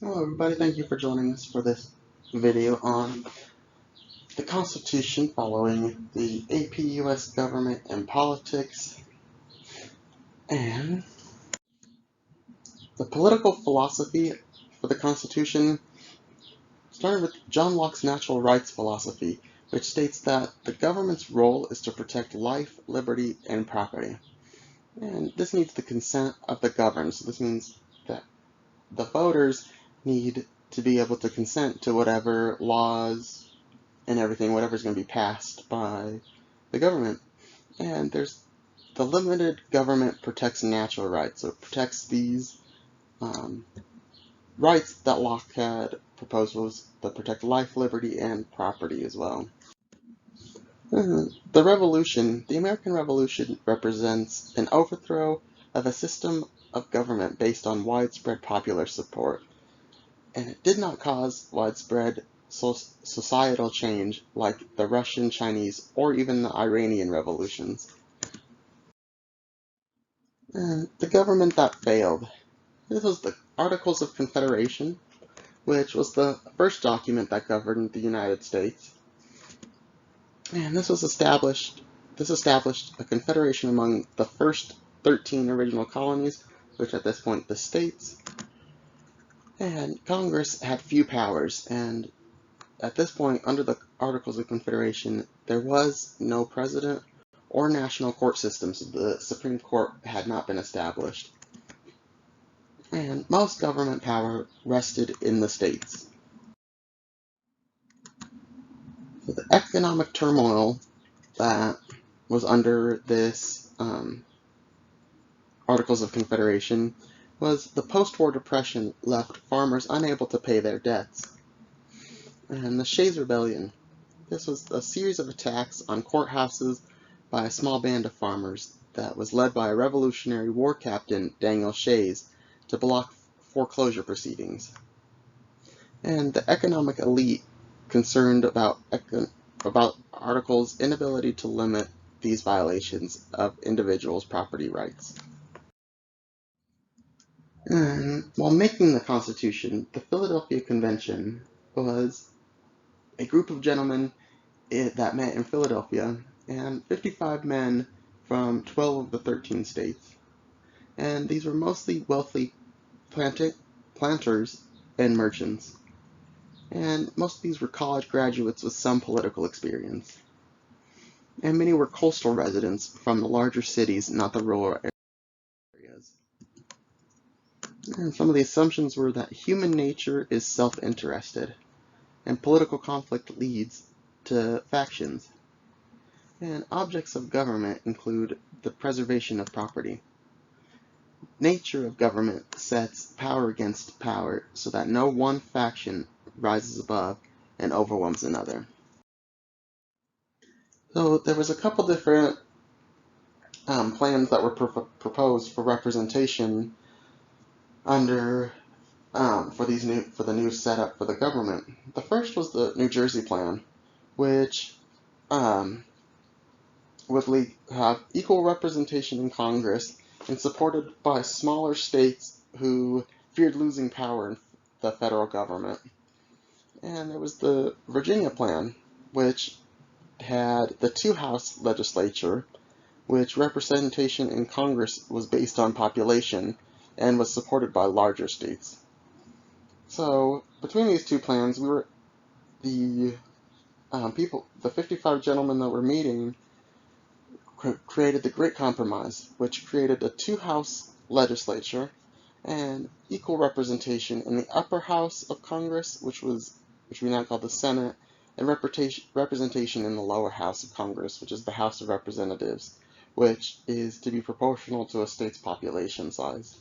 Hello everybody, thank you for joining us for this video on the Constitution following the AP U.S. government and politics and the political philosophy for the Constitution started with John Locke's natural rights philosophy, which states that the government's role is to protect life, liberty, and property. And this needs the consent of the governed, so this means that the voters need to be able to consent to whatever laws and everything, whatever's going to be passed by the government. And there's the limited government protects natural rights, so it protects these rights that Locke had proposed was that protect life, liberty, and property as well. The Revolution, the American Revolution, represents an overthrow of a system of government based on widespread popular support, and it did not cause widespread societal change like the Russian, Chinese, or even the Iranian revolutions. And the government that failed. This was the Articles of Confederation, which was the first document that governed the United States. And this established a confederation among the first 13 original colonies, which at this point the states. And Congress had few powers, and at this point, under the Articles of Confederation, there was no president or national court system, so the Supreme Court had not been established. And most government power rested in the states. So the economic turmoil that was under this Articles of Confederation was the post-war depression left farmers unable to pay their debts. And the Shays Rebellion. This was a series of attacks on courthouses by a small band of farmers that was led by a Revolutionary War captain, Daniel Shays, to block foreclosure proceedings. And the economic elite concerned about Article's inability to limit these violations of individuals' property rights. And while making the Constitution, the Philadelphia Convention was a group of gentlemen that met in Philadelphia, and 55 men from 12 of the 13 states. And these were mostly wealthy planters and merchants. And most of these were college graduates with some political experience. And many were coastal residents from the larger cities, not the rural areas. And some of the assumptions were that human nature is self-interested, and political conflict leads to factions. And objects of government include the preservation of property. Nature of government sets power against power so that no one faction rises above and overwhelms another. So there was a couple different plans that were proposed for representation under for the new setup for the government. The first was the New Jersey plan, which would have equal representation in Congress and supported by smaller states who feared losing power in the federal government. And there was the Virginia plan, which had the two-house legislature, which representation in Congress was based on population and was supported by larger states. So between these two plans, we were the 55 gentlemen that were meeting created the Great Compromise, which created a two-house legislature and equal representation in the upper house of Congress, which we now call the Senate, and representation in the lower house of Congress, which is the House of Representatives, which is to be proportional to a state's population size.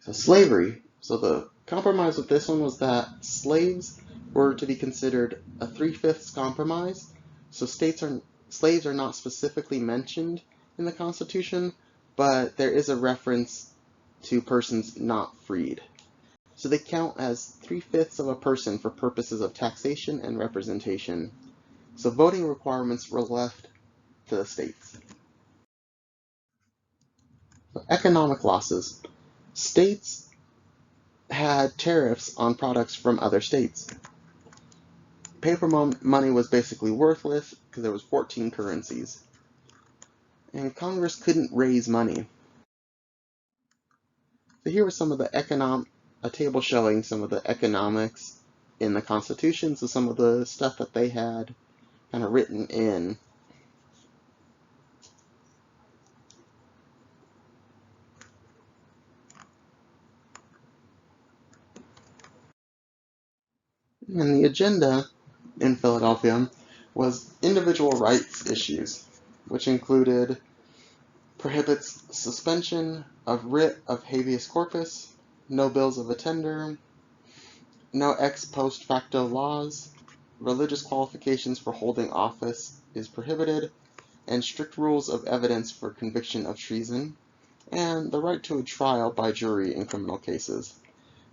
So slavery. So the compromise with this one was that slaves were to be considered a 3/5 compromise. So slaves are not specifically mentioned in the Constitution, but there is a reference to persons not freed. So they count as 3/5 of a person for purposes of taxation and representation. So voting requirements were left to the states. So economic losses. States had tariffs on products from other states. Paper money was basically worthless because there was 14 currencies, and Congress couldn't raise money. So here was some of the a table showing some of the economics in the Constitution, so some of the stuff that they had kind of written in. And the agenda in Philadelphia was individual rights issues, which included prohibits suspension of writ of habeas corpus, no bills of attainder, no ex post facto laws, religious qualifications for holding office is prohibited, and strict rules of evidence for conviction of treason, and the right to a trial by jury in criminal cases.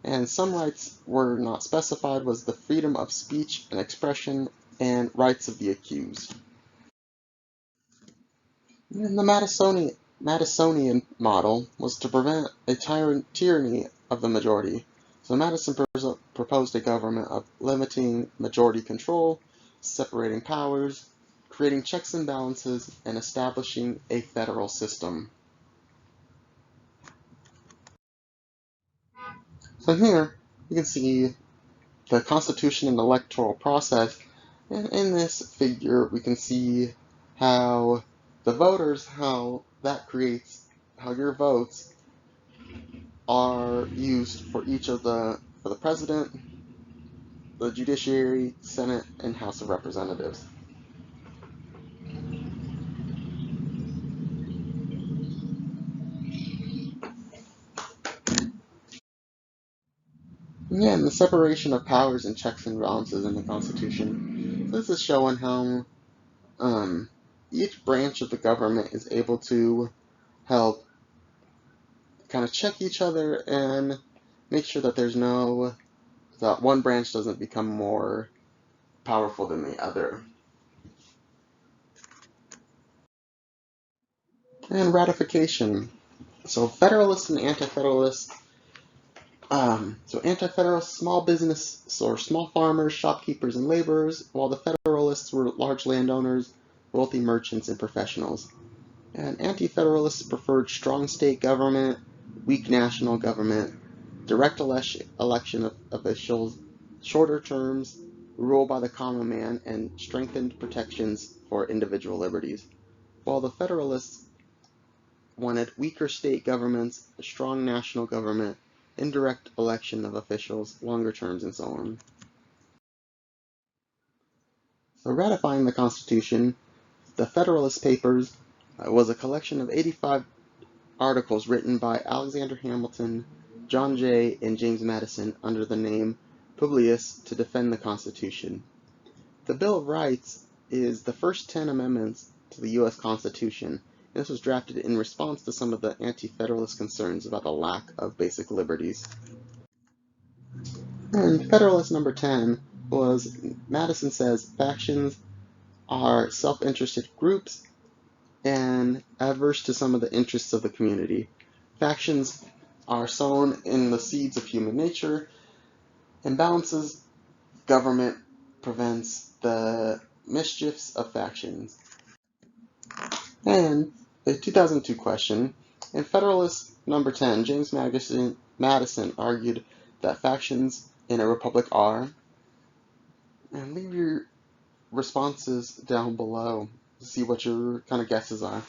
And some rights were not specified was the freedom of speech and expression and rights of the accused. And the Madisonian model was to prevent a tyranny of the majority. So Madison proposed a government of limiting majority control, separating powers, creating checks and balances, and establishing a federal system. So here you can see the Constitution and electoral process. And in this figure, we can see how the voters, how your votes are used for for the president, the judiciary, Senate, and House of Representatives. Yeah, and the separation of powers and checks and balances in the Constitution. So this is showing how each branch of the government is able to help kind of check each other and make sure that that one branch doesn't become more powerful than the other. And ratification. So Federalists and Anti-Federalists. Anti-Federalists, small business or small farmers, shopkeepers, and laborers, while the Federalists were large landowners, wealthy merchants, and professionals. And Anti-Federalists preferred strong state government, weak national government, direct election of officials, shorter terms, rule by the common man, and strengthened protections for individual liberties. While the Federalists wanted weaker state governments, a strong national government, indirect election of officials, longer terms, and so on. So ratifying the Constitution, the Federalist Papers was a collection of 85 articles written by Alexander Hamilton, John Jay, and James Madison under the name Publius to defend the Constitution. The Bill of Rights is the first 10 amendments to the U.S. Constitution. This was drafted in response to some of the anti-federalist concerns about the lack of basic liberties. And Federalist number 10 was, Madison says, factions are self-interested groups and adverse to some of the interests of the community. Factions are sown in the seeds of human nature, and balances government prevents the mischiefs of factions. And the 2002 question, in Federalist number 10, James Madison argued that factions in a republic are, and leave your responses down below to see what your kind of guesses are.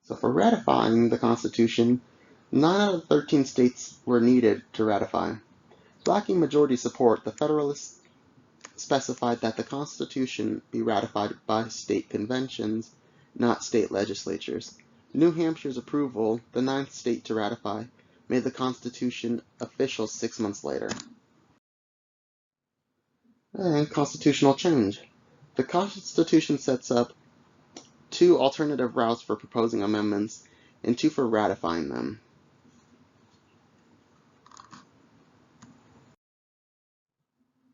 So for ratifying the Constitution, 9 out of 13 states were needed to ratify. Lacking majority support, the Federalists specified that the Constitution be ratified by state conventions, not state legislatures. New Hampshire's approval, the 9th state to ratify, made the Constitution official 6 months later. And constitutional change. The Constitution sets up 2 alternative routes for proposing amendments and 2 for ratifying them.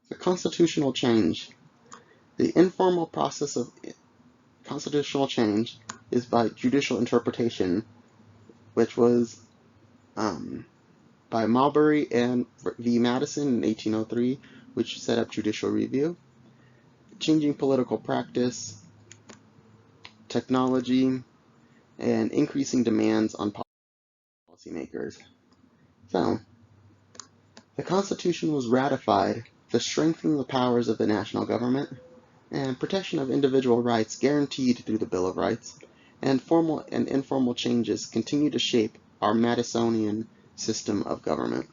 The constitutional change. The informal process of constitutional change is by judicial interpretation, which was by Marbury and v. Madison in 1803, which set up judicial review, changing political practice, technology, and increasing demands on policymakers. So, the Constitution was ratified to strengthen the powers of the national government and protection of individual rights guaranteed through the Bill of Rights, and formal and informal changes continue to shape our Madisonian system of government.